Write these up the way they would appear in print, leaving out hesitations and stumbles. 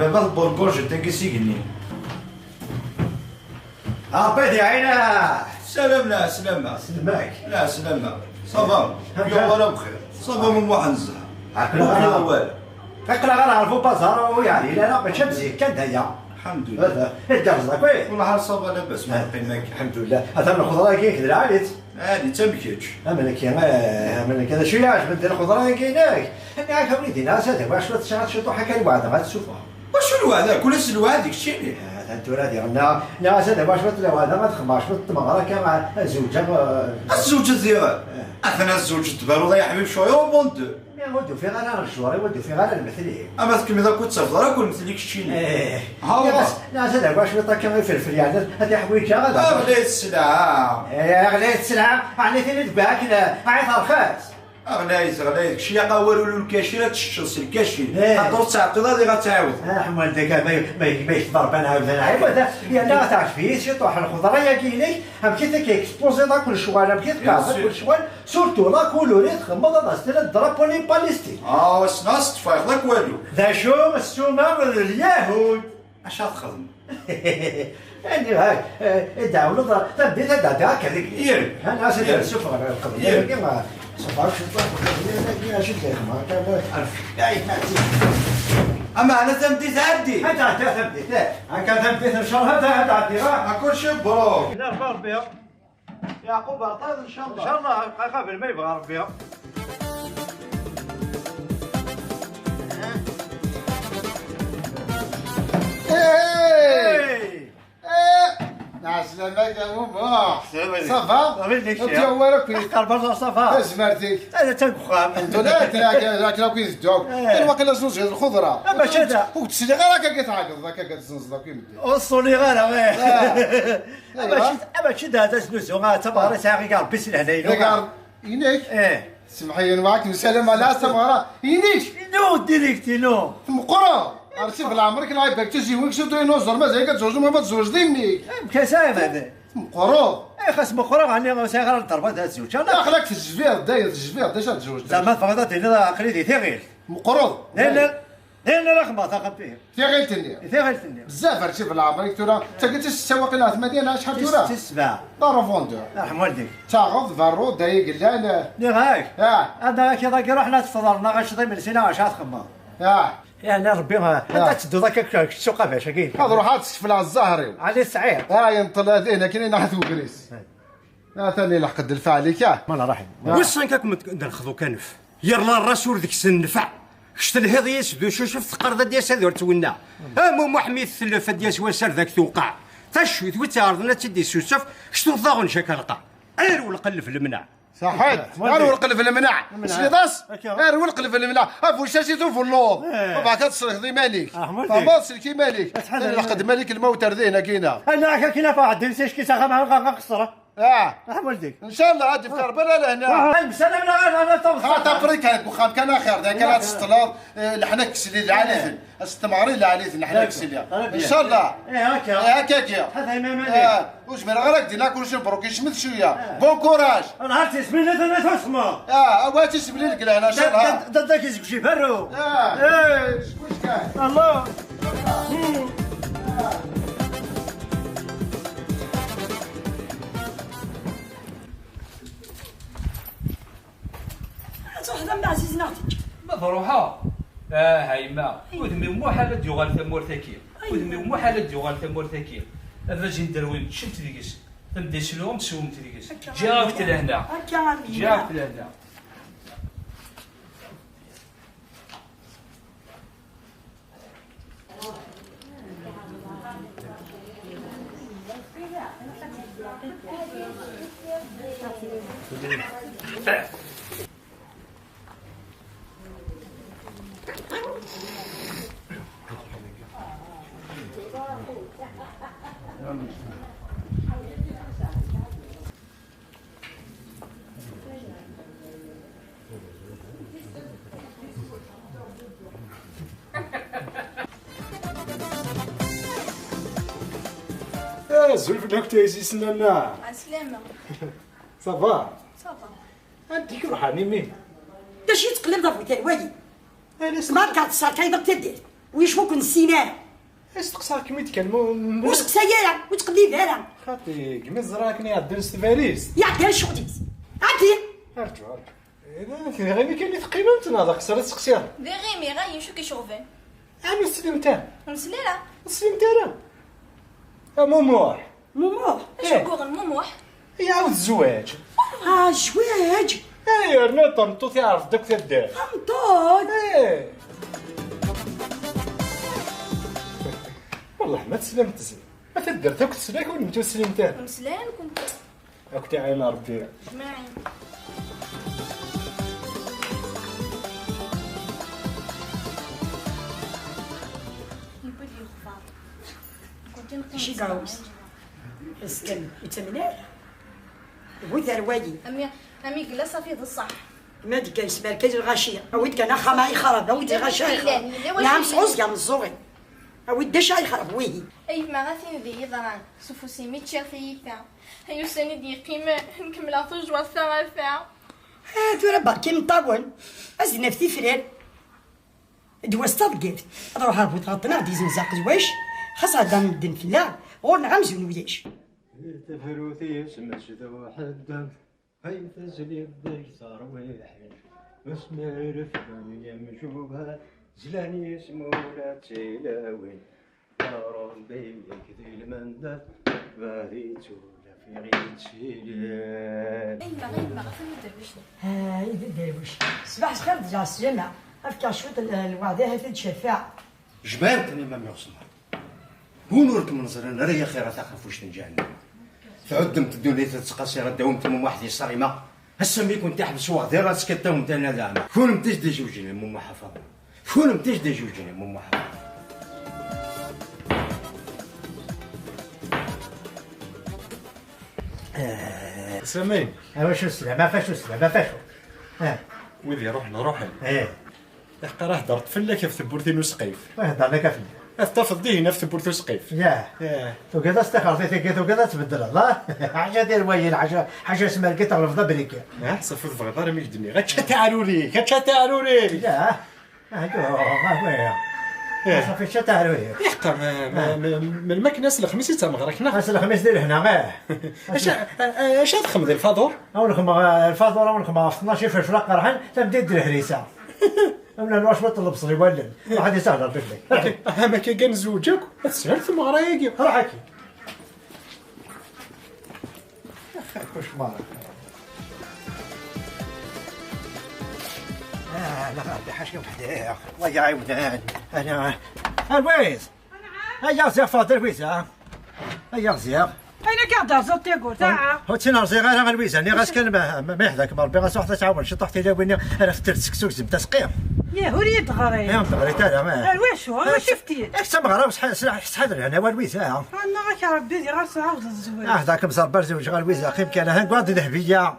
بابا البربور جدك يسيقني. عبيدي عينا. سلامنا سلامة. سلماك. لا سلامة. صافا. يوم ولا بخير. صافا من محنزة. عقلها والو. عقلها غنعرفو بازار يعني لا ماشي مزيان كان هي. الحمد لله. هذا الدرزة كويس. كل حال صافا لاباس ما بقيناك. الحمد لله. هذا من الخضرة كاين كذا عاليت. عادي تمكيتش. من كذا شويه عجبتني الخضره كايناك انا عارف وليدي ناس هذا واش شنو حكى لي واحد غتشوفها واش الوعد هذاك ولا الوعد داك الشيء اللي انتو راه ديالنا ناس هذا واش بطلع هذا ما تخماش بالتمغره كاع زوجه الزوج ديال انا الزوج تبارو يا حبيب شويه وبونت ودو في غير الشوارع ودو في غير المثلي اما تكمل اذا كنت تسافر راه كل مثليك الشيء ها ناس هذا واش بطلع كما يفلفل يعني هذه حويجه غدا غليت السلعه غليت السلعه عليتي تباك عيط رخاص غلايز شي قاولوا له الكاشيره تشخص الكاشير حطوا تعطيل غادي غتعاود حمال داك ما يكبر بان عاوزنا نعيب هذا يعني غتعرف فيه شي طوح الخضره يا كاينك بقيت كيكسبوزي دا كل شوال بقيت كازا كل شوال سورتو لا كولوري تخمض هذا ستيل الدرابو لي باليستيك واش ناس تفايق لك والو ذا شو السومه اليهود اش غتخدم يعني هاك داولو بديت هذا هذيك ياك انا سيدي السفره القضيه كيما صفاك اما انا تمدي تعدي انت تمدي هكا تمدي ان شاء الله هذا تعدي راه كل شيء مبروك لا ربي ربيها يعقوب عطاد ان شاء الله ان شاء الله قبل ما يبغى ربيها عسلامك يا بابا صافا انت والك قرب صافا زمرتك هذا تنخام انت لا راك كويس دوك واقيلا زوج الخضره باش هذا وتسلي غير هكا كتعاقد هكا كتزنزل كيما وصلي غير باش هذا سنوزو تبارك ساعي قال بس هنا ينيك سمحي معك مسلم على سماره ينيك نو ديريكتي نو مقرا عرفتي في العمر كنعيب بك تجي وين شفتو ينوزر مازال كتزوج ما تزوج ديني كسايم هذا مقرا خاص مقرا غني سايغ الضربه تاع الزوج انا اخلاك في الجفير داير الجفير داش تزوج زعما فقدت هنا عقلي دي ثقيل مقرا لا رقم ثقب فيه ثقيل تني ثقيل تني بزاف عرفتي في العمر ترى انت قلت السواق لا مدينه شحال ترى تسبع طرفوندور رحم والديك تاخذ فارو دايق لا هاك هذا كي ضاك روحنا تفضلنا غنشطي من سينا واش غتخمم يعني ربي انت تدو ذاك السوق باش كاين هذا روح تسفل على الزهري علي السعير ينطل هنا كاين نحث وكريس ثاني لحقد الفا عليك ما انا راحل واش كاكم ناخذوا كنف يرلا الرسول ديك النفع شت الهض يسدو شفت القرضه ديال سادور تونا مو حميد الثلفه ديال سواسر ذاك توقع تشوي وتعرضنا تدي سوسف شتو ضاغن شكلقه ايرو القلب المنع صحيت ايرو القلب المنع سليطاس ايرو القلب المنع افو شاشيتو في اللوض وبعد كتصريح ذي مالك فما سلكي مالك لقد مالك الموت ردينا كاينه انا كاينه فواحد نسيش كي ساغا غنقصره والديك ان شاء الله غادي في كربلاء لهنا مسلم انا خاطر بريكاك وخام كان اخر ذاك لا تستلار لحنا كسلي العالي استماري العالي لحنا كسلي ان شاء الله هكاك هذا ما واش من غير هكذا ناكل شي مبروك يشمت شويه بون كوراج انا عرفت اسمي لا تسمع واتي سبلي لك لهنا ان شاء الله ضدك يزك شي فرو شكون كاين الله هذا من عزيزنا مفروحة هاي ما ودمي مو حالة يغال ثمور ثكيل ودمي مو حالة يغال ثمور ثكيل هذا جي ندروين شفت ديكس تبدي شلوم تسوم تديكس جاوبت لهنا جاوبت لهنا زولف ناكتو يزيس لنا عسلامة صافا صافا عندك روحاني مين دا شي تقلب ضربتي وادي ما كاع تصار كاين تدير ويش ممكن نسينا استقصاك كمي تكلموا واش قسايا وتقضي دارا خاطي كمي زراكني عاد درس فاريس يا عدي شغليس عدي ارجع اذا غير كاين اللي ثقيله نتنا هذاك صار تسقسيها دغيمي غاي شو كيشوفين انا سلمتها مسليله سلمتها مموح شو كوغ المموح يعاود الزواج الزواج ايه رنا طنطو تعرف داك تدار طنطوط ايه والله ما تسلمت زين ما تدر تاكل سلاك ولا انت سلمتها مسلين كنت اكتي عين ربي جماعي شي قاوس اسكن يتمنى وذا الوادي امي قلا صافي الصح ما دي كان يسمع كاين الغاشيه اويد كان خما يخرب اويد الغاشيه نعم صوص يا مزوري اويد دشا يخرب ويه اي ما غاثي ذي يضران سوفوسي ميتشير في فا هيو سني دي قيمه نكمل في جوا ثلاثه هادو راه باقي مطاول ازنا في فرير دوا ستابقيت نروح هربط غطنا دي زنزاق زواش خاص هذا ندن في الله غور نعمزو وياش تفروتي سمعت ذو حدا هاي تزلي بدك صار ويحن اسمع رفقان يا مشوبها زلاني سمولا تيلاوين دارون بيك ذي المندل باريتو في غيتشيلين اي ما غاثي ندربشني هاي درويش صباح الخير دجا السلامة افكا شوط الوعدة هاي تشفع جبالتني ما يوصلها هو نورك منظر انا راه خير تخاف واش نجهنم تعدمت الدنيا تتقاسي راه داومت من واحد صارمه هسا ملي كنت تحبس واحد راسك كتاوم انا زعما كون متجدي جوجين ماما حفظ كون متجدي جوجين ماما حفظ سامين واش السلامة فاش السلامة فاش ويلي روحنا ايه حقا راه هضرت فلا كيف ثبورتين وسقيف هضر لك افني استفضي هنا في ثبورت وسقيف ياه وكذا استخرتي كذا وكذا تبدل الله حاجه ديال وين حاجه اسمها لقيت تغلف بريكا صافي الفغدار ما يجدني غير تعالولي لا صافي تعالولي حقا من المكناس الخميس تمغركنا خاص الخميس ديال هنا اش تخمد الفاضور اول خما الفاضوره اول خما 12 فلفله قرحان تبدا دير الهريسه انا الواش ما طلب صري ولا واحد يسهل ربك لي ما كان زوجك تسهل ثم غرايقي روح هاكي واش مالك لا غادي حاجه وحده الله يعاونك انا الويس هيا زيغ فاضل ويزا هيا زيغ انا قاعده زوتي قول تاع هو تينا زيغ انا غنويزا ني غاسكن ما يحداك بربي غاسوحد تعاون شي طحتي لويني انا فترت سكسوك زم تسقيم يا هوري تغري يا متغريت انا الواش هو ما شفتي اكس مغرا حاضر انا والويزا انا غاك ربي غير عاود الزواج هذاك مزربر زوج غالويزا قيم كان هنقعد ذهبيه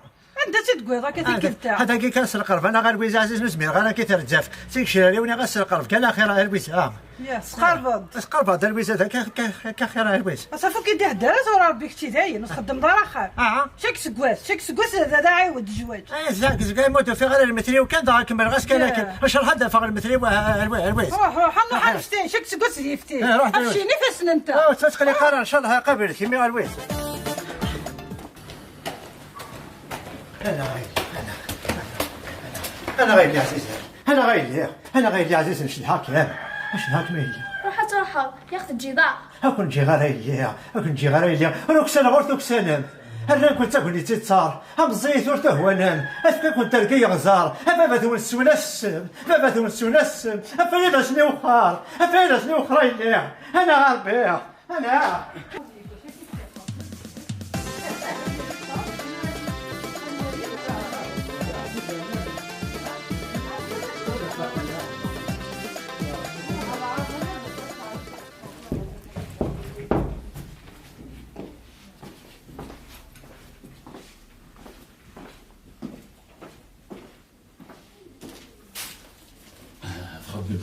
انت تتقول راك تكلتا هذا كي كان سرقرف انا غالويزا عزيز نسمي غانا كي ترجف تيكشري وني غسرقرف كان اخر الويزا يا سقربض الويزا كخير الويز صافو كي ديه دارت ورا ربي كنتي داين نخدم دار اخر شاك سكواس هذا عاود الزواج زاك زكاي موتو في غير المثري وكان ضاع كمل غاس كان واش راح هذا فغ المثري والويز روح الله حنفتي شاك سكواس يفتي امشي نفسنا انت تسقلي قرار ان شاء الله قبل كيمي الويز انا غير يا عزيز انا غير يا عزيز نشد هاكا روح ترحب يا اخت الجدار اكون جي غير انا كسنا غورتو كسنا انا كنت اقول لي تتصار هم زيت ورته هو نام اسكو كنت لقي غزار بابا ذو السونس افريد شني وخار انا غربي انا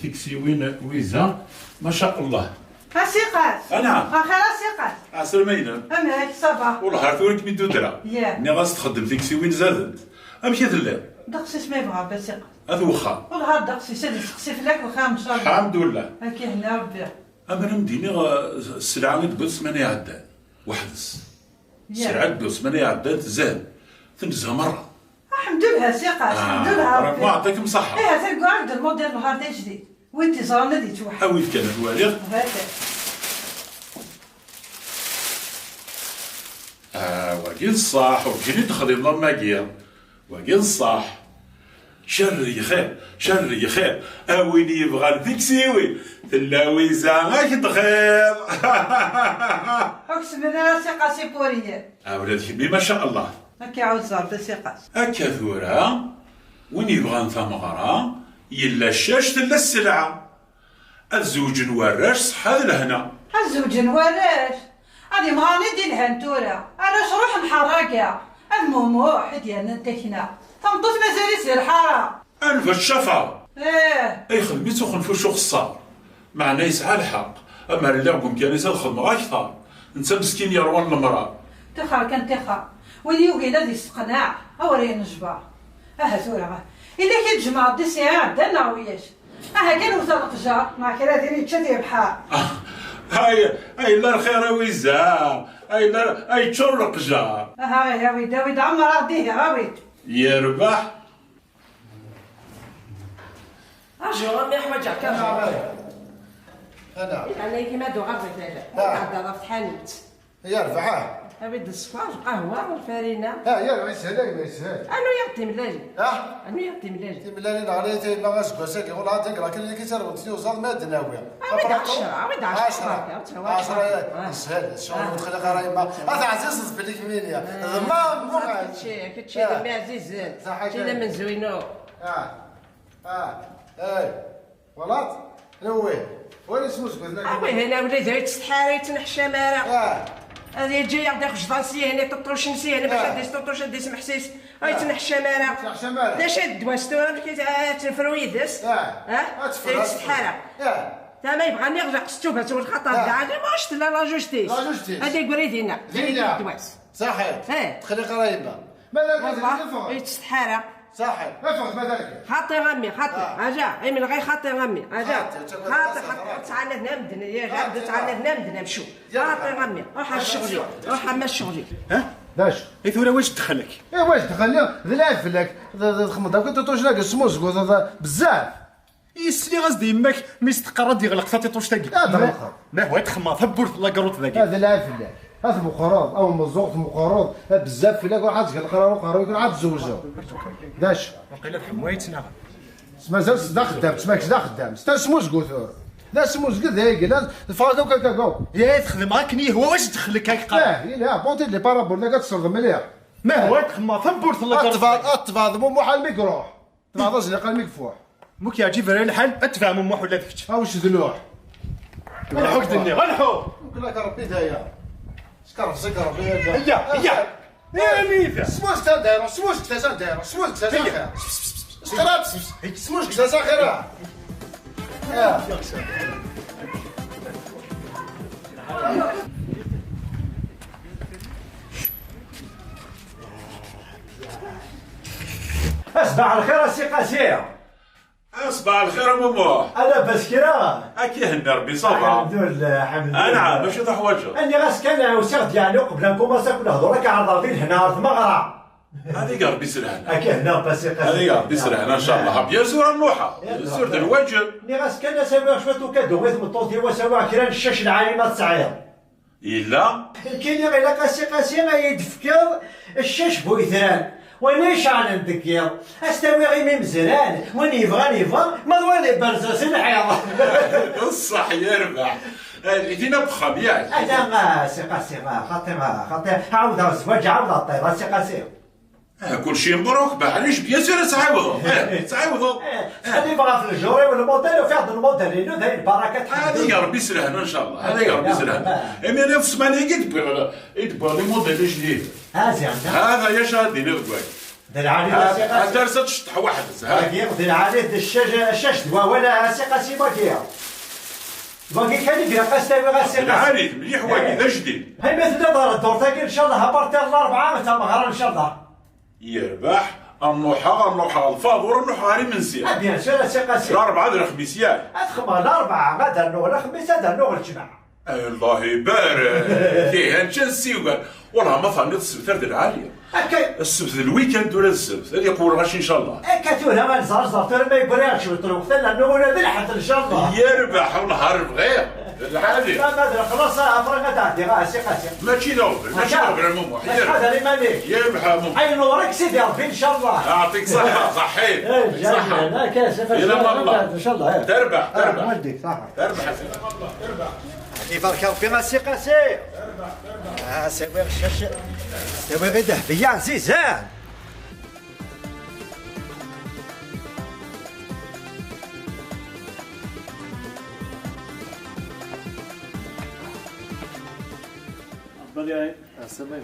فيك سيوين ويزا ما شاء الله. سيقاس. نعم. اخيرا سيقاس. عسلمينا. اماك صباح. والله عرفت وين كمي دودرا. ياه. ني غاس تخدم فيك سيوين زادت. امشي ذلا. دقس اسمي بغا بس سيقاس. هذا وخا والله هذا دقسي سيدي سقسي فلاك وخا ان شاء الله. الحمد لله. هاكي هنا ربي. اما انا مديني السلعه اللي تبث 8 عداد وحدس. السلعه تبث 8 عداد زاد تنزها مره. الحمد لله سي قاس الحمد لله ربي. ما عطيكم صحه. ايه هذا قاعد الموديل نهار جديد وانت صار دي توحد. وين كان الوالد؟ وقيل صح وجيني تخدم لما قيل وقيل صح شر خير شر خير وين يبغى الفيكسيوي تلاوي زعماك تخير. اقسم بالله سي قاسي بوريه. ولاد كبي ما شاء الله. هكا عاود صار سي قاس. هكا ثورة وين يبغى ثمغرة يلا الشاش تلا السلعة. الزوج نوراش صحة الهنا. الزوج نوراش هذه ما ندي الهنتورة علاش روح محرقة الموموح ديالنا نتكنا تنطط مازال يسير الحارة ألف الشفا ايه خدمتو خنفوشو خسار معنا يسعى الحق أما اللي قوم كان يسال الخدمة أكثر انت مسكين يروان المرأة تخا كان تخا واللي يوقي هذا يستقنع أوري نجبر ثورة إلا كي تجمع دي ساعة دنا وياش كان وصل القجار مع كلا ديري تشدي بحال هاي لا الخير ويزا هاي تشر القجار يا ويد عمر عديه يا ويد يربح شو ما يحوجك انا يعني كيما دو غرفة هذا ضفت حانوت يرفعه أبيد الصفار قهوة والفارينة يا ما يسهل ما يسهل أنو يعطي ملالي أنو يعطي ملالي ملالي نغريتي ما غاش قاسك يقول ها تنقرا كل اللي كيسرب وزاد ما دناوية أبيد 10 أبيد 10 سهل شغل تخلي قرايبة هذا عزيز في ليك منين يا ما مو كتشي لما عزيز شي من زوينو ولات نويه وين اسمه قلنا وي هنا ولا زايد تستحاري تنحشى مارا هذه جاي ياخذ جدانسي هنا تطوش نسي هنا باش ديس تطوش ديس محسيس هاي تنحشى مارا تنحشى مارا لا شاد واستوان كي تفرويدس تستحارى تا ما يبغى نرجع قستوبه تو الخطر تاع واش لا جوستيس هذا يقول دينا دواس صحيح تخلي قرايبه ماذا تستحارى صحيح ما فهمت ماذا خاطي غمي خاطي اجا اي من غير خاطي غمي اجا خاطي تعال هنا مدنا يا جا تعال هنا مدنا مشو خاطي غمي روح الشغلي روح عما الشغلي باش اي ثورة واش دخلك؟ واش دخلني ذلاف لك خمض كنت توجلاك السموس بزاف يسلي غزدي يماك ميستقرا يغلق ثاتي طوش تاكي ما هو تخمض ثبورت لا قروت ذاك هذا لا فلاك هذا مقرض او مزوق مقرض بزاف فلاك واحد قال يكون عاد تزوجوا داش وقيله الحموايتنا مازال صدا خدام تسماك صدا خدام ستا سموس قوثور لا سموس قد هيك لا فاضو كاكاكو يا تخدم هاكني هو واش دخلك هاك لا بونتي لي بارابول لا كتصرف مليح ما هو تخمض ثبورت لا قروت اتفاض مو محال ميكروح تفاضل زي قال مكفوح موك يعجب راه الحال اتفاهم مو ولا فيك واش ذلوح غنحوك دني غنحو كلك ربي دايا سكر سكر ربي يا ميثا سموس تا داير سموس كتاسا داير سموس كتاسا خير سكرات سموس كتاسا خير صباح الخير السي قاسيه صباح الخير ماما انا بسكرة اكي هنا ربي صافا الحمد لله الحمد لله نعم باش تحواجه اني غاس كان وسيغ ديالي قبل نكوماسا كنهضروا راك عرضين هنا في المغرب هذيك ربي يسرحنا اكي هنا باسي هذيك ربي يسرحنا ان شاء الله بيان سور نروحها سور د الواجب اني غاس كان اسوي شويه كادو غير مطوطي وسوي كرا الشاش العالمات صعير الا كاين غير قاسي غيدفكر الشاش بويثران ونيش على الدكير استوي غير مزران وين يبغى ما ضوالي برزاس الحيض الصح يربح فينا بخام ياك هذا سي قاسي خاطر عاود الزواج عاود الطيب سي قاسي كل شيء مبروك معليش بيان سور تعاودوا خلي بغا في الجوري والموديل وفي هذا الموديل ذا البركات هذه ربي يسرحنا ان شاء الله هذه ربي يسرحنا اما انا في السمانه يدبر لي موديل جديد هذا يا شادي نغدوي هذا درست شطح واحد دير عليه الشاش دوا ولا سي قاسي باقي كان يقرا قاسي غاسي عليك مليح واقي ذا جديد هاي مثل دار الدور تاكل ان شاء الله بارتي الاربعه متى مغرى ان شاء الله يربح النوحة الفاضور النوحة هاني منسي بيان سور سي قاسم الأربعة د الخميس ياك أتخمر الأربعة غدا نوغ الخميس هذا نوغ الجمعة الله يبارك فيه هنشنسي وقال والله ما ثاني السبت د العالية السبت الويكند ولا السبت هذه يقول غاشي ان شاء الله كاتونا ما نزرزر ترى ما يبغيش يطلق لانه ولا بالحد ان شاء الله يربح ونهار بغير العادي ما ادري خلاص افرق تعدي غاسي قاسي ماشي نوبل ماشي نوبل المهم هذا اللي مالك يربح المهم عين نورك سيدي ربي ان شاء الله يعطيك صحة صحيح صحة لا كاسف الى الله ان شاء الله تربح ودي صح تربح يبارك ربي غاسي قاسي سوي الشاشه سوي غير ذهبيه عزيزان بالي السلام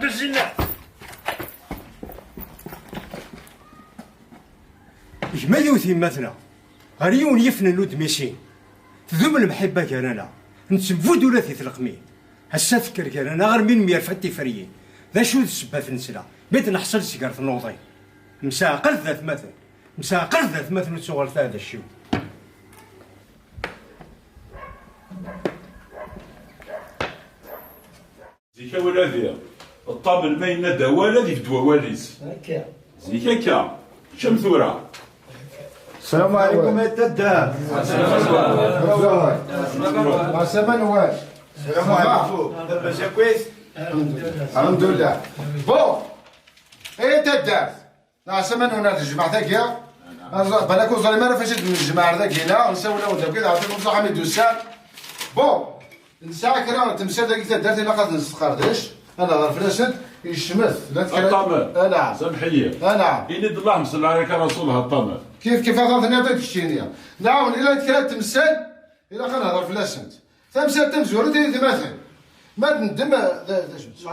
الزنا ما يوثي مثلا غريون يفنن ودميسين تذوم المحبة كاننا نتسبود ولا تلقمين هسا فكر كاننا غير من ميرفتي فريين ذا شو السبة في نسلا بيت نحصل سيجار في النوضي مساقل ذات مثل مساقل ذات مثل نتصور هذا الشيء زيكا ولا ذي الطابل ما ينادى ولا ذي بدوا واليس هكا زيكا كا شم ثورة السلام عليكم يا تدار مع السلامة نواف السلام عليكم لاباس كويس الحمد لله بون ايه تدار مع السلامة هنا الجماعة تاكيا بالك وصلي ما فاش من الجماعة ذاك هنا نساونا ودا كذا عطيكم بصح حميد دوسان بون نساعة كرا تمثال ذاك تدارت الا قد نستقردش انا غير فلاشت يشمث لا تكلم الطامر نعم سامحية نعم إن الله صلى عليك رسولها الطامر كيف هضرت انا ذاك الشينيا نعم الا تكلم تمثال الا غنهضر فلاشت تمثال تمزور تي تمثل ما ندم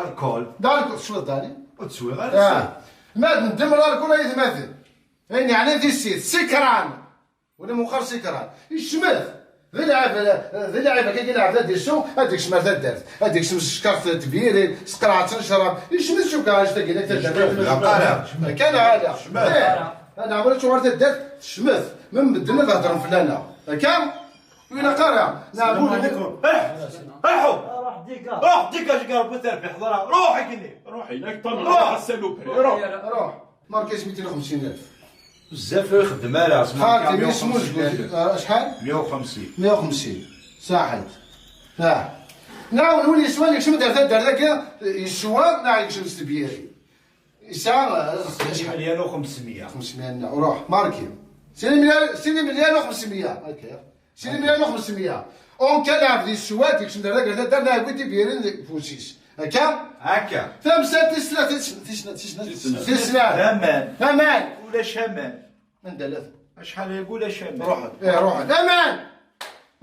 الكول دار شنو داري وتسوي ما ندم الكول يتمثل يعني ذي السيد سكران ولا مخر سكران يشمث ذي لعبه كي يلعب هذا السوق هذيك شمال دارت هذيك شكرت تبيري سقراعه تنشرب يشمث شو كاش تلقى لك كان هذا انا عمري شو ورث دارت شمث من بدنا تهضر فلانا كم وين قارع نعم روح ديكا شكار بوتر في حضرها روحي كني روحي لك طمن روح السلوب روح ماركيش 250,000 بزاف يخدم على خالتي اسمه شحال 150 ساحت نعم نولي سوالك شنو دار ذاك الشوار نعم شنو استبيري ساعه شحال ديالو 500 روح ماركي سيدي مليون و500 هكا سيدي مليون و500 اون كان عبد السواد شنو دار ذاك درنا قلت بيرين فوسيس هكا ثمسة تسنة امان ولا شمان من دلث شحال يقول شمان روح امان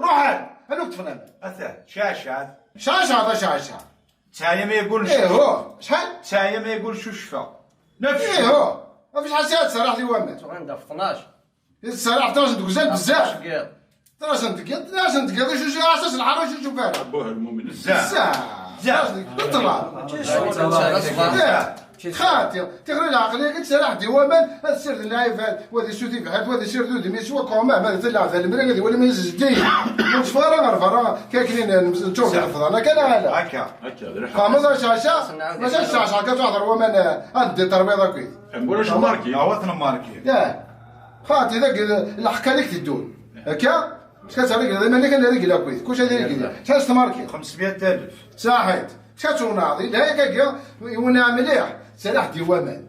روح انا كنت فنان اثا شاشة شاشة تايا ما يقول هو شحال تايا ما يقول شوشفة نفس هو ما فيش حسيات صراحة لي وامن عندها في 12 الصراحة 12 دقيقة بزاف 12 دقيقة شو اساس الحرام شو فيها ابوه المؤمن بزاف طلع خاطر تغري العقلية قلت سلاح ديوامان هذا السير اللايفات وهذا سوتي في حد وهذا سير دودي ميسوا كوما هذا تلعب في المريض هذه ولا ميز جديد متفارغ فرا كاكلين نشوف الفضانة كان هذا خامضة شاشة ماشي شاشة كتهضر ومن عندي تربيضة كويس نقول شو ماركي عوضنا ماركي يا خاطر ذاك الحكا لك تدون هكا شكات عليك هذا مالك انا رجل كويس كلشي هذا رجل شاش تماركي 500,000 صحيت شاتو ناضي لا هكاك وانا مليح سلاح ديوامان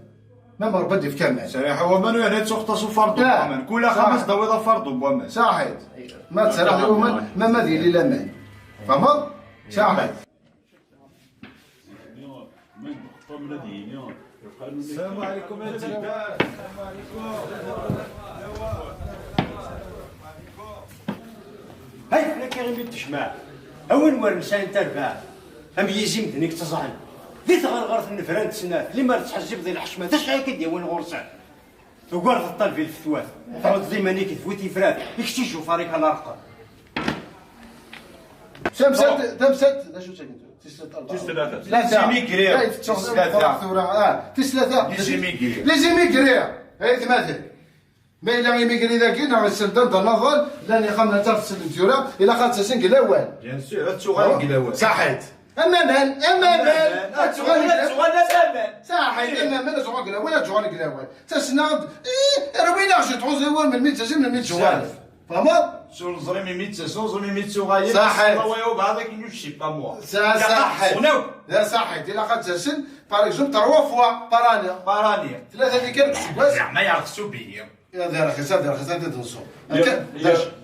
ما مربدي في كامل سلاح هوامان يعني تختص فرض بوامان كل 5 دويضة فرض بوامان صحيت ما تسلاح ديوامان ما ديري الامان فهمت صحيت السلام عليكم يا السلام هاي فلك غير بنت تشمع اول ورنسان تربع ام يزيم دنيك تزعل ذي تغرغرت النفران تسنات اللي ما تحجب ذي الحشمه تاش هيك دي وين غرسان وقرض الطل في الفتوات تعود زي مانيك تفوتي فرات يكشتي شوف فريق الارقام تمست لا شو تقول ثلاثة ميكريا ثلاثة لازم هاي ثماثل ما إلا يميكري ذاك نعم السلطان تنظل لأن يخمنا ترف السلطورة إلى خاطر سنك الأول بيان سور هاتسوغان الأول صحيت أمامان هاتسوغان صحيت أمامان هاتسوغان الأول هاتسوغان الأول تسناد روينا عشان تعوز الأول من 100 سنة من 100 شوال فهمت؟ Sur zremi mitsason, zremi mitsogaye. صحيت. Wayo بعدك إنه شيء pas moi. صحيت. لا صحيت إلا خاطر سن باغ اكزومبل 3 فوا بارانيا. ثلاثة ديك زعما يرخصوا بيا. يا دار رخص أنت تنصو.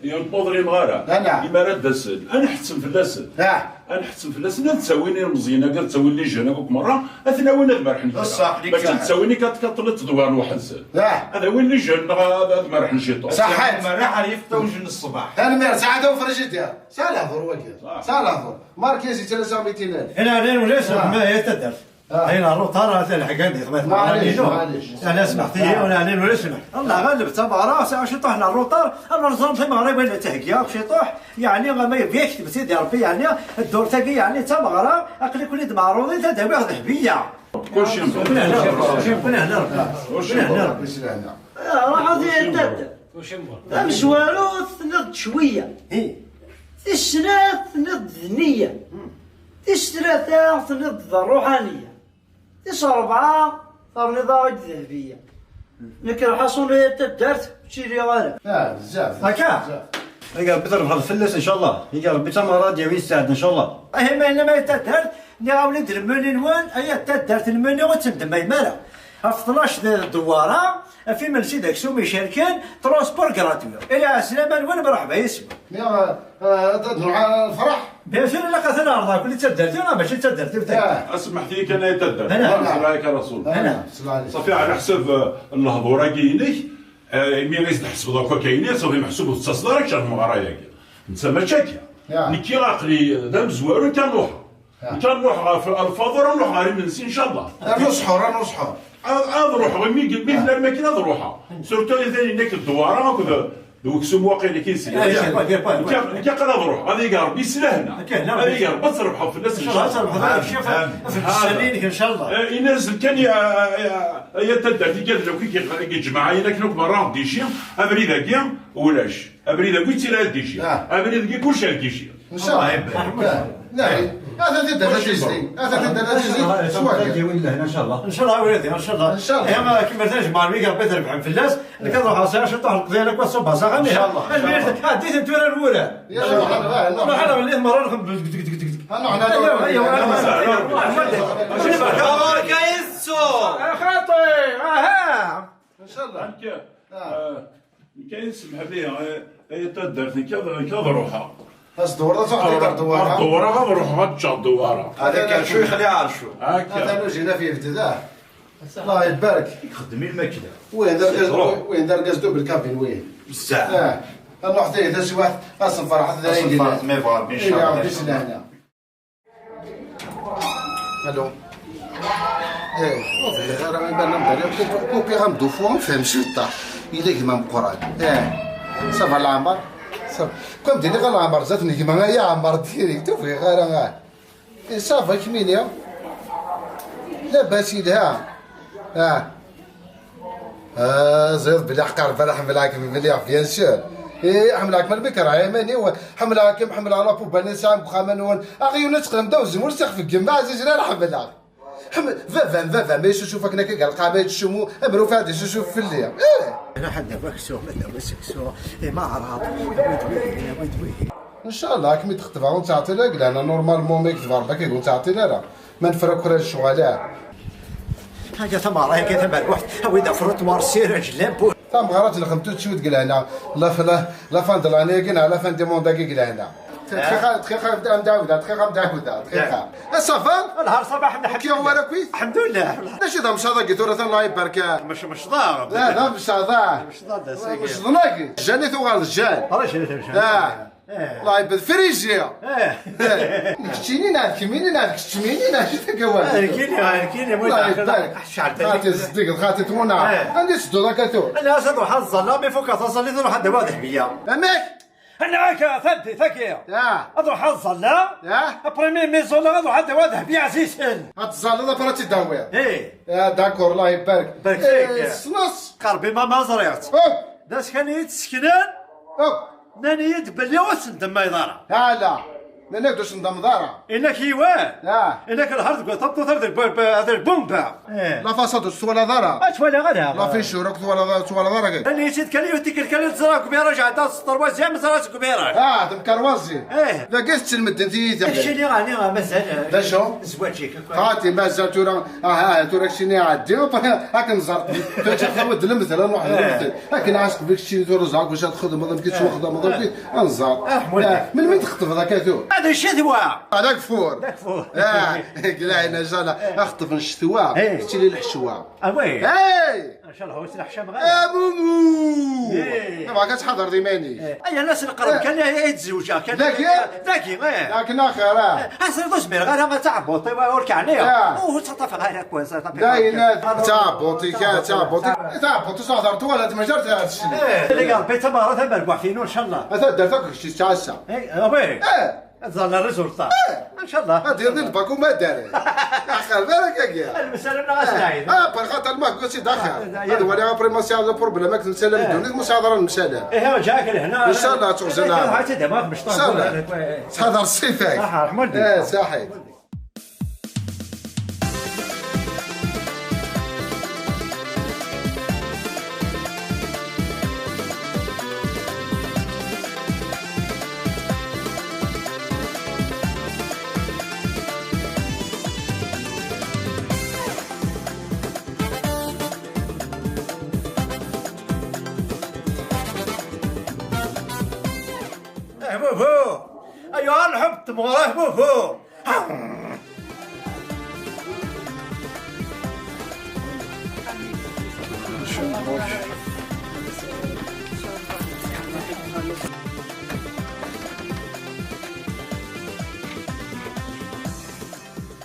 يا البودري مغارة. نعم. إما رد السن، أنا حتسم في اللسن. أنا حتسم في اللسن، تسويني مزيانة، قال تسوي لي جنة كوك مرة، أثناء وين المرحن. صح. باش تسويني كتطلت دوار واحد السن. هذا وين اللي جنة هذا مرحن شيطان. صحيت. مرح يفتو جن الصباح. أنا مير ساعة وفرجتها. سالها ظهر وجه. سالها ظهر. ماركيزي 300,000. هنا وليس ما هي تدر. هنا الروطار هذا الحاجات دي معليش انا سمعت لي وانا ولا سمع الله غالب تبارا ساعه شي طحنا الروطار الله نظام في المغرب ولا تهكيا شي طوح يعني ما يبيك سيدي ربي يعني الدور تاعي يعني تبغرا اقلي كل معروضي تداوي ذهبيه كلشي كنا هنا راه غادي يتدر امس والو تنض شويه في السنه تنض ذنيه في الثلاثه تنض الروحانيه في 4 تنض الذهبيه لكن حصل تدرت شي لي غالب بزاف هكا قال بضرب هذا الفلس ان شاء الله قال ربي تمرة ديالي يساعد ان شاء الله ما لما تدرت نعاوني ندير المني وين هي تدرت المني وتندم ما يمالا في 12 دواره في ملسي داك سومي شركان ترونسبور غراتوي الى سلامه وين مرحبا يسمع تدعو الفرح بيان سور لا قاتل ارضاك اللي تدرتي انا ماشي تدرتي اسمح لي كان يتدر انا رايك رسول انا صافي على حسب الهضوره كاينك مي غير نحسب دوكا كاينين صافي محسوب التصدير كان مغرايا انت ما شاكيه نكي عقلي دام زوار كنروح في الفاضور نروح غير منسي ان شاء الله نصحوا نروح مي في الماكينه نروحها سورتو ثاني هناك الدواره هكذا دوك سم واقيلا كيسير كي قال نروح هذه قال ربي يسلهنا هذه قال بس تربحوا في الناس ان شاء الله في السنين ان شاء الله ينزل كان يا تدرتي قال لو كي جماعه هناك نوك مرات ديشي ابريدا كيا ولاش ابريدا كي تيرا ديشي ابريدا كي كلشي ديشي ان شاء الله نعم هذا تدر ان شاء الله ان شاء الله وليدي ان شاء الله ان شاء الله يا كيما تنجمع الميك ربي تربح في الناس اللي كنروح على شطح القضيه لك وصوبها صغني ان شاء الله ديت انت ولا الاولى والله انا وليت مره بارك يسو خاطي ان شاء الله كاين سمح بها تدرتي كنروحها الدوره تعطي دوره الدوره غنروح غتجا الدواره هذا كان شو يخلي عارشو هذا جينا فيه ابتداء الله يبارك يخدم الماكله وين دار قصدو بالكابين وين بزاف نعطيه هذا شي واحد اصلا فرح هذا فرح ما يفعل ان شاء الله بسم الله الو راه يبان لنا كوبي غنبدو فوا ما فهمش الطاح الا كيما القران صافي العمر صافي كون ديري غير العمر زاتني كيما هي عمر ديري توفي غير صافي كمينيا لاباس لها زيد بلي حقر بلا حملاك بلي بيان سور حملاك من بكره يماني حملاك حمل على بوبا نسام بخامنون اخي ونتقدم داو الزمور سيخ الجماعه عزيز انا حملاك فافا ما يشوفك هناك كاع القابات الشمو امرو فادي يشوف في الليل انا حد بكسو ما بكسو ما عرض ان شاء الله كمي تختبع ونتعطي لك لان نورمالمون ما يكتب ربك يقول تعطي لنا ما نفرق كره الشغلاء حاجه ثمره هيك تبع واحد هو اذا فرط مارسي رجلين تم غارات اللي خمتو تشوت قال هنا لا فان دلاني قلنا لا فان دي موندا قال هنا دقيقه دقيقه صافا نهار صباح نحب كي هو كويس الحمد لله ماشي ذا مشاضا قلت له الله يبارك مش ضار لا ذا مشاضا مش ضناكي جاني ثو غالجان الله يبارك فريجيا كشتيني نعرف كميني نعرف كشتيني نعرف تكوان كيني الله يبارك خاطي صديق خاطي تونا عندي صدو ذاك تو انا صدو حظ الله ما فوق تصلي تروح عند واضح بيا اماك انا هكا فهمتي ثكيه اروح الصلا بريمي ميزون اروح عند واضح بيا عزيزين الصلا براتي داوي داكور الله يبارك بارك فيك صنص قربي ما زريت داس كان يتسكنان ناني يدبل وسن دم يضارع لا لانك دوش ندم ضارع انك ايوان انك الهرد قلت طبطو هذا البومبا لا فاصد سوالا ضارع ولا غدا لا في شورك سوالا ضارع اللي يشد كلي وتكل زراك بيرجع عند الطروازي من زراك بيرجع دم كروازي لا قست المدنتي داكشي اللي غاني مازال دا شو زواجيك خاطي مازال تورا تورا شني عادي هاك نزرت تاخذ المثل نروح المثل هاك نعسك بك شي تورا زاك واش تاخذ ما ضمكيش واخذ ما ضمكيش نزار من وين تخطف ذاك تو هذا الشذوة هذاك فور قلع انا جانا اخطف الشتوى قلت لي الحشوى وي ان شاء الله هو سلاح شام يا مومو ما كتحضر ديماني اي الناس القرب كان يتزوج كان ذكي لكن اخر اصير تصبر غير ما تعبط وركعني وتطفى غير كويس داينا تعبطي تعبطي صادرت ولا تمجرت هذا الشيء اللي قال بيت مرة تبرق فينو ان شاء الله هذا درتك شي تعشى وي ظل الريزولتا ان شاء الله هذه الباكو ما داري اخر بالك يا المسلم لا غسلايد خاطر ما قلت داخل هذا ولا بريماسي على البروبليم راك نسلم دوني المساعده المساله جاك لهنا ان شاء الله توزنا هاتي دماغ باش هذا الصيفك صح صحيح بوبو ايوه الحب تبغاه بوبو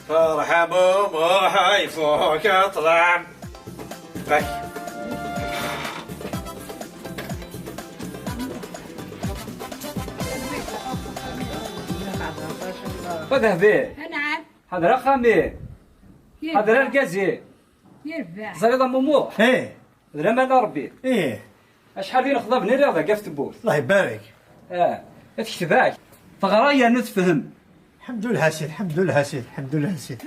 فرحة مرحة يفوق اطلع هذا به نعم هذا رقمي هذا الكازي يربح زريضة مومو هذا مال ربي اشحال ديال نخضب نيري هذا كاف تبوت الله يبارك تكتباك فغرايا نتفهم الحمد لله سيدي الحمد لله سيدي الحمد لله سيدي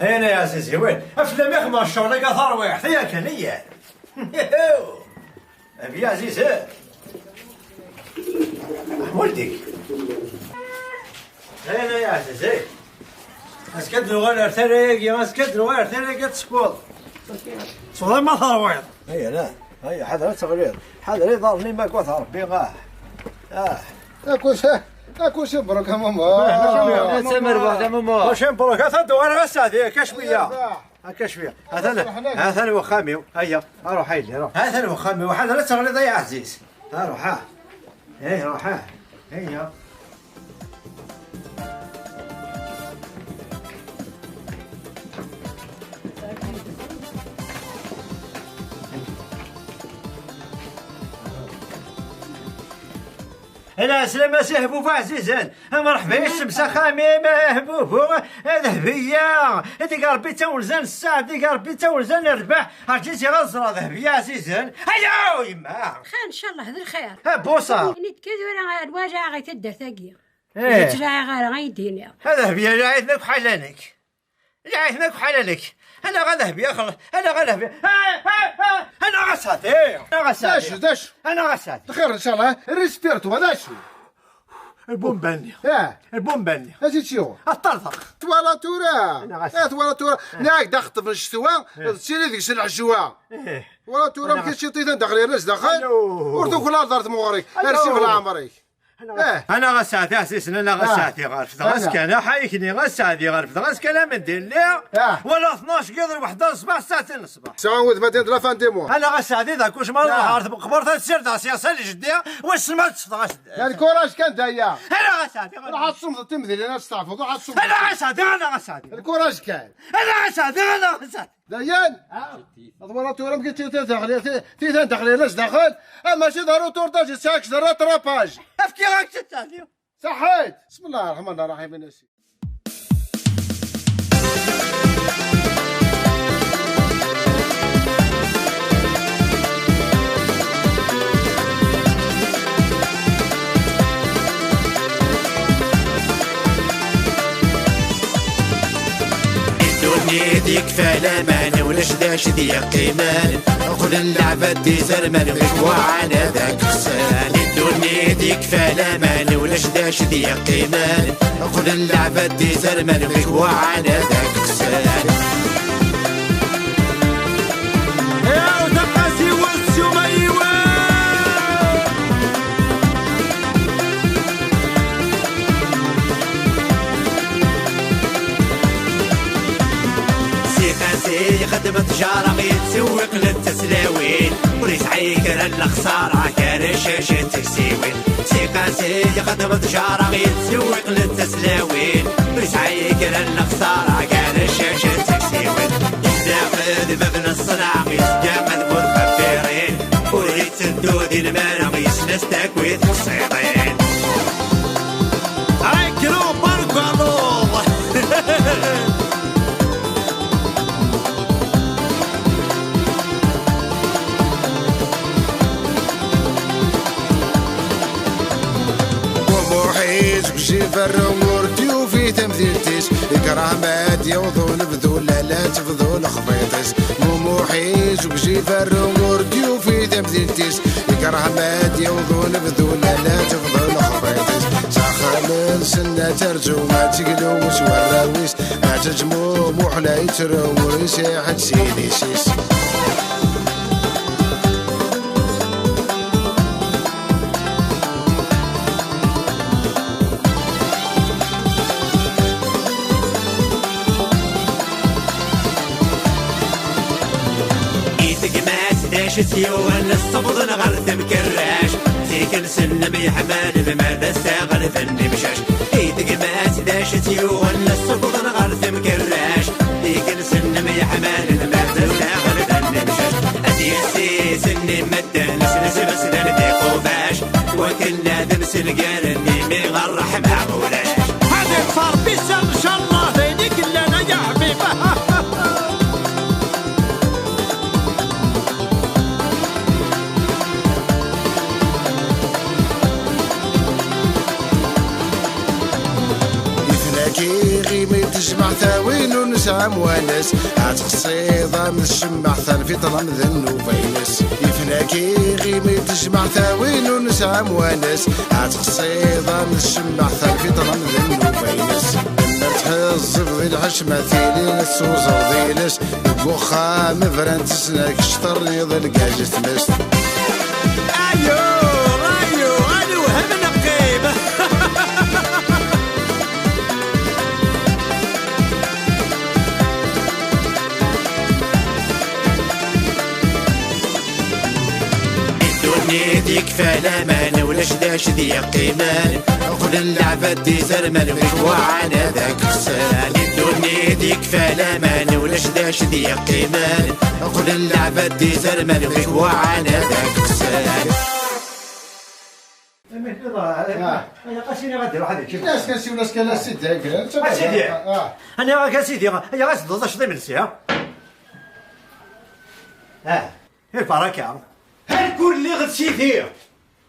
هنا يا عزيزي وين افلام يا اخي ما شاء الله قطر واحد يا كنيه ابي يا عزيز ولدك هنا يا عزيزي اسكت نغير ثريق اسكت نغير ثريق تسكول صدق ما ثار واحد هي لا هي حضر تغرير حضر يضرني ما قلت ربي غاه اكوش مبروك يا ماما تمر بعد ماما واش مبروك هذا انا بس هذه كشويه كشويه هذا الوخامي هيا روح هيلي روح هذا الوخامي وحد لا تغلط يا عزيز روح روح هيا انا سلامة سهبوب عزيزان مرحبا الشمسة خميمة هبوبو ذهبية هذيك ربي تولزان الساعة هذيك ربي تولزان الرباح عرفتي غزرة ذهبية عزيزان هيا يما خير ان شاء الله هذا الخير بوصة نتكذب الواجع غيتدر ثقيل تجرع غير غيديني ذهبية جايتنك حلالك جايتنك حلالك انا غذهبي خلاص انا غذهبي انا غساتي انا غساتي داش انا غساتي خير ان شاء الله ريسبيرتو هذا شو البومباني البومباني اجي تشيو الطرطق توالاتورا ناك دخط في الشتوى تسيري ديك العجوه توالاتورا ما كاينش شي طيطان داخل الراس داخل ورتو كلها دارت مغريك ارسي في العمريك انا غساتي اساسا انا غساتي غرفت غسكان حايكني غساتي غرفت غسكان من دير لي ولا 12 قدر وحده الصباح ساعتين الصباح ساعود ما تدرا فان دي موا انا غساتي ذاك واش ما عرفت قبرت السير تاع السياسه اللي جديه واش سمعت يعني كوراج كان دايا انا غساتي راح تصوم تمثل انا تستعفض راح تصوم انا غساتي الكوراج كان انا غساتي ديان ادوار تورا مكي تيتان داخل لاش داخل اما شي ضرو تورتاج ساك زرا طراباج افكي راك تتالي صحيت بسم الله الرحمن الرحيم الناس ديك فلامان ولاش داش دي قيمان خذ اللعبة دي زرمان وعلى ذاك السان الدنيا ديك فلامان ولاش داش دي قيمان خذ اللعبة دي زرمان وعلى ذاك السان يا وتقاسي والسميوة يخدم تجارة يتسوق للتسلاوين وريسعيكر الخسارة كان شاشة تكسيوين سيقاسي يخدم تجارة يتسوق للتسلاوين وريسعيكر الخسارة كان شاشة تكسيوين يحداخد مبنى الصناع يسجامل مرخبيرين وريت الدودي المانا يسلس تكويت الصيطين عيكرو باركوالوض فرمور في تمثيلتيس كرامات يوضون بذول لا تفضول خبيطيس مو حيز وكجي فرمور في تمثيلتيس كرامات يوضون بذول لا تفضول خبيطيس ساخر سنة ترجو ما تقلوش والراويس ما تجمو محلا يترو وريسيح تسيدي سيس سيوان الصبض نغرد مكراش سيكن سن بيحمال بماذا استغل فني مشاش ايدك ما سداش سيوان الصبض نغرد مكراش سيكن سن بيحمال بماذا استغل فني مشاش اسيسي سني مدن سنس بس نديقو باش وكلنا دمس القرني مي غرح معقولاش هذا صار بيسر ان شاء الله بينك اللي انا يا حبيبه تجمع ثاوين ونسعى موانس عتقصيضة من الشمع ثان في طلم ذنو فينس يفناكي غيمي تجمع ثاوين ونسعى موانس عتقصيضة من الشمع ثان في طلم ذنو فينس لما تحزب ذي الحشمة ثيلين السوزة ذيلس بوخا مفران تسناك شطرني ذي القاجة تمست ديك فلامان ولاش داش ذي قيمان خذ اللعبة دي زرمان وعلى ذاك السان الدنيا ديك فلامان ولاش داش ذي قيمان خذ اللعبة دي زرمان وعلى ذاك السان انا قاسيني غادي روح هذيك ناس كاسي وناس كاسي تاكل اسيدي انا كاسيدي يا غاس ضاش ضي من سيها البركه هالكل اللي غتسي فيه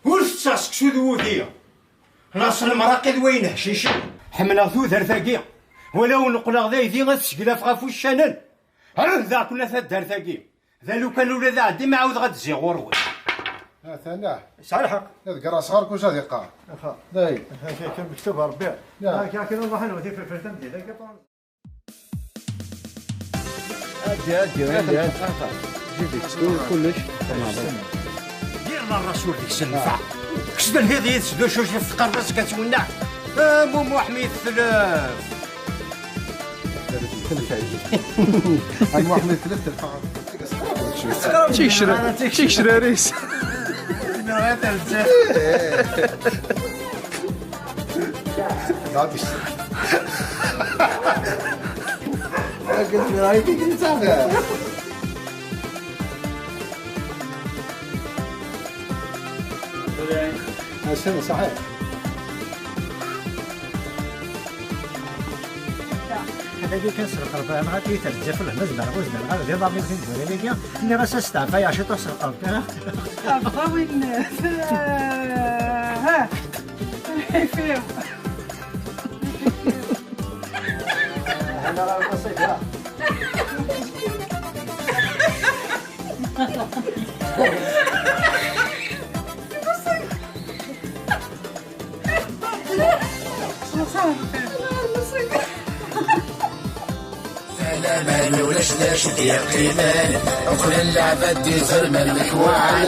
ورفتاسك شو ذوذيه راس المراقد وينه شيشي حمله ذوذر ثاقيه ولو نقول ذي غتسقلا في غفو الشنن ذاك ولا ثدار ثاقيه ذا لو كان ولا ذا عندي ما عاود غتزي غروي ثاني صحيح الحق تقرا صغارك واش غادي يقرا واخا داي كان مكتوب ربي كان نروح انا في الفرتم ديالك هادي جيبي كلش دير الرسول ديك السنفع كشد الهيض يسدو شوش في قربس كتولع مو حميد ثلاث هاك واحد من ثلاث تيكشر ريس قلت لي راهي كيف صافي شنو صحيح هذا كنسرق القلب ما غادي يترجع في المزبله وزبل هذا ضامن في الدنيا اللي غا استعفى يا شي تسرق القلب وين ها فيهم انا راه نصيب لا مال ولاش لاش يقيمان وكل اللعبة دي زرمة الكواعد